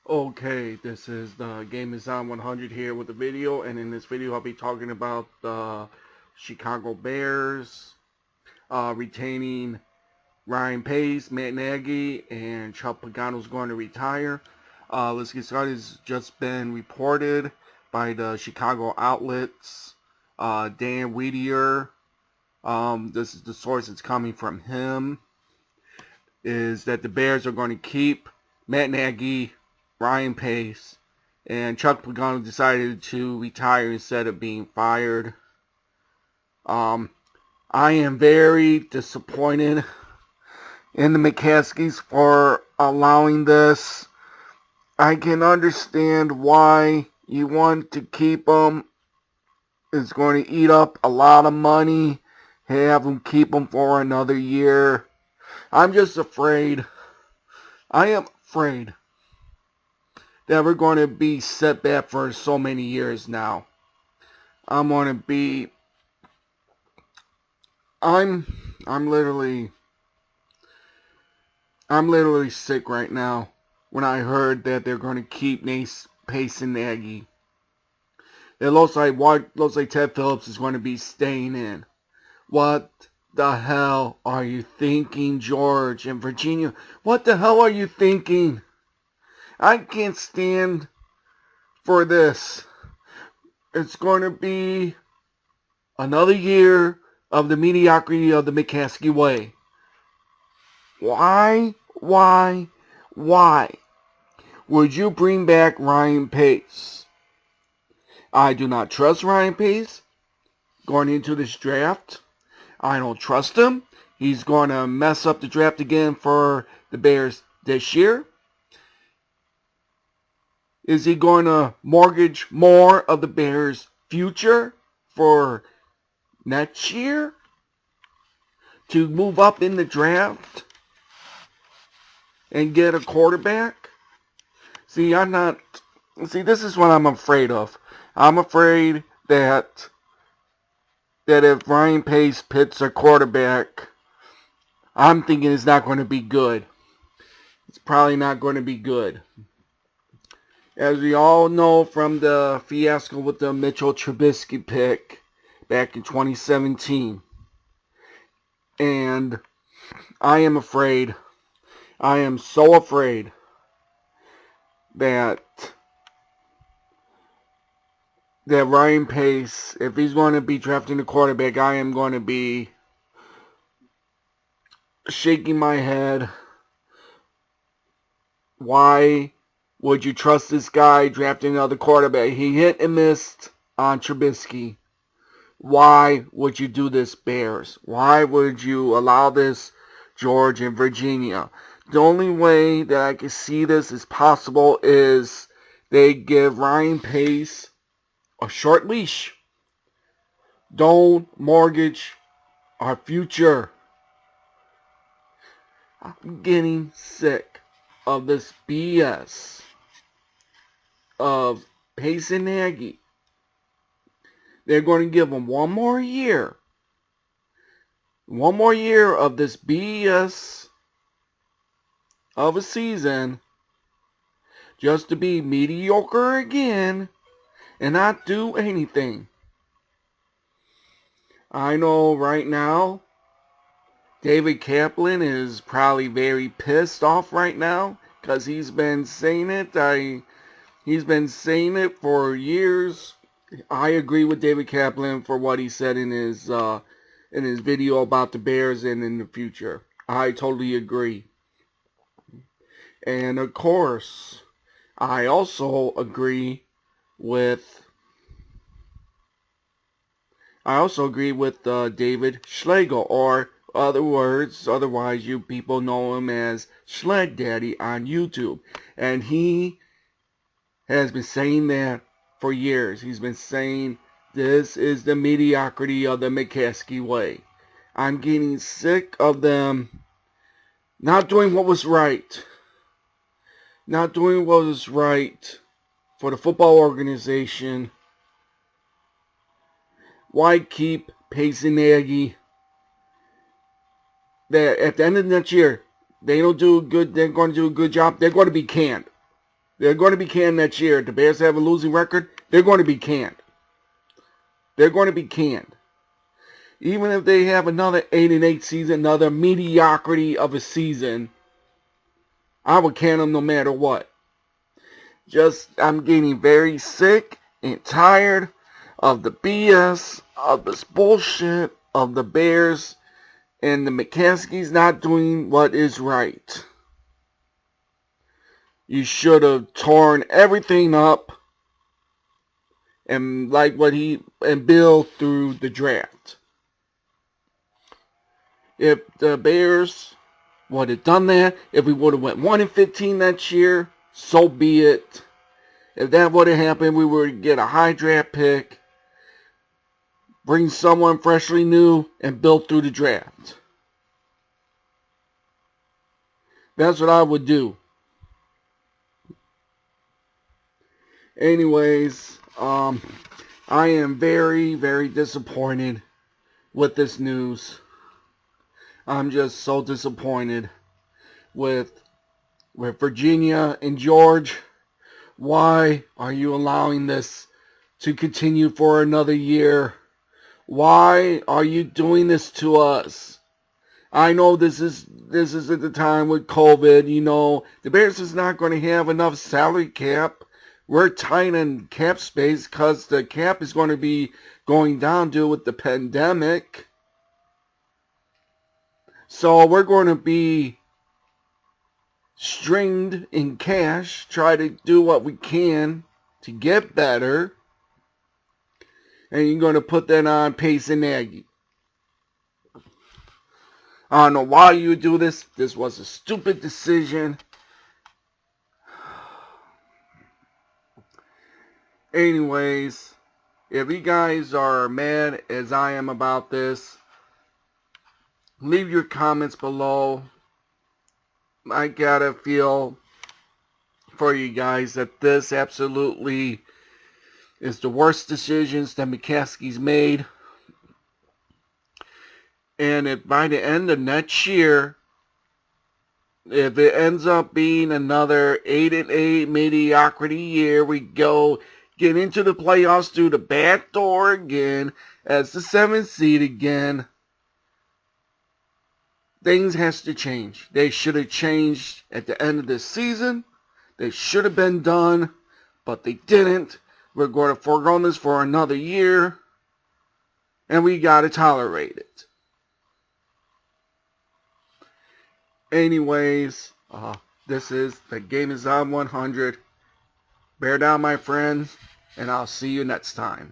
Okay, this is the Game is on 100 here with a video, and in this video I'll be talking about the Chicago Bears retaining Ryan Pace, Matt Nagy, and Chuck Pagano's going to retire. Let's get started. It's just been reported by the Chicago outlets. Dan Whittier, this is the source it's coming from him, is that the Bears are going to keep Matt Nagy, Ryan Pace, and Chuck Pagano decided to retire instead of being fired. I am very disappointed in the McCaskies for allowing this. I can understand why you want to keep them. It's going to eat up a lot of money. Have them keep them for another year. I'm just afraid. I am afraid that we're going to be set back for so many years now. I'm going to be. I'm literally sick right now when I heard that they're going to keep Pace and Nagy. It looks like Ted Phillips is going to be staying in. What the hell are you thinking, George and Virginia? What the hell are you thinking? I can't stand for this. It's going to be another year of the mediocrity of the McCaskey way. Why would you bring back Ryan Pace? I do not trust Ryan Pace going into this draft. I don't trust him. He's going to mess up the draft again for the Bears this year. Is he going to mortgage more of the Bears' future for next year to move up in the draft and get a quarterback? See, this is what I'm afraid of. I'm afraid that if Ryan Pace picks a quarterback, I'm thinking it's not going to be good. It's probably not going to be good. As we all know from the fiasco with the Mitchell Trubisky pick back in 2017. And I am afraid, I am so afraid that Ryan Pace, if he's going to be drafting a quarterback, I am going to be shaking my head. Why would you trust this guy drafting another quarterback? He hit and missed on Trubisky. Why would you do this, Bears? Why would you allow this, George and Virginia? The only way that I can see this as possible is they give Ryan Pace a short leash. Don't mortgage our future. I'm getting sick of this BS of Pace and Nagy. They're going to give him one more year. One more year of this BS of a season just to be mediocre again and not do anything. I know right now David Kaplan is probably very pissed off right now because he's been saying it. He's been saying it for years. I agree with David Kaplan for what he said in his video about the Bears and in the future. I totally agree. And of course, I also agree with David Schlegel, or otherwise you people know him as Schleg Daddy on YouTube. And he has been saying that for years. He's been saying this is the mediocrity of the McCaskey way. I'm getting sick of them not doing what was right. Not doing what was right for the football organization. Why keep Pace and Nagy? That at the end of next year, they're going to do a good job. They're going to be canned. They're going to be canned next year. The Bears have a losing record. They're going to be canned. They're going to be canned. Even if they have another 8-8 season, another mediocrity of a season, I would can them no matter what. Just, I'm getting very sick and tired of the BS, of this bullshit, of the Bears, and the McCaskies not doing what is right. You should have torn everything up and like what and build through the draft. If the Bears would have done that, if we would have went 1-15 that year, so be it. If that would have happened, we would get a high draft pick, bring someone freshly new, and build through the draft. That's what I would do. Anyways, I am very, very disappointed with this news. I'm just so disappointed with Virginia and George. Why are you allowing this to continue for another year? Why are you doing this to us? I know this is at the time with COVID. You know, the Bears is not going to have enough salary cap. We're tight in cap space because the cap is going to be going down due with the pandemic. So we're going to be stringed in cash, try to do what we can to get better. And you're going to put that on Pace and Nagy. I don't know why you would do this. This was a stupid decision. Anyways, if you guys are mad as I am about this, leave your comments below. I gotta feel for you guys that this absolutely is the worst decisions that McCaskey's made. And if by the end of next year, if it ends up being another 8-8 mediocrity year, we get into the playoffs through the back door again as the 7th seed again, things has to change. They should have changed at the end of this season. They should have been done, but they didn't. We're going to forego this for another year, and we got to tolerate it. Anyways, this is The Game is on 100. Bear down, my friends, and I'll see you next time.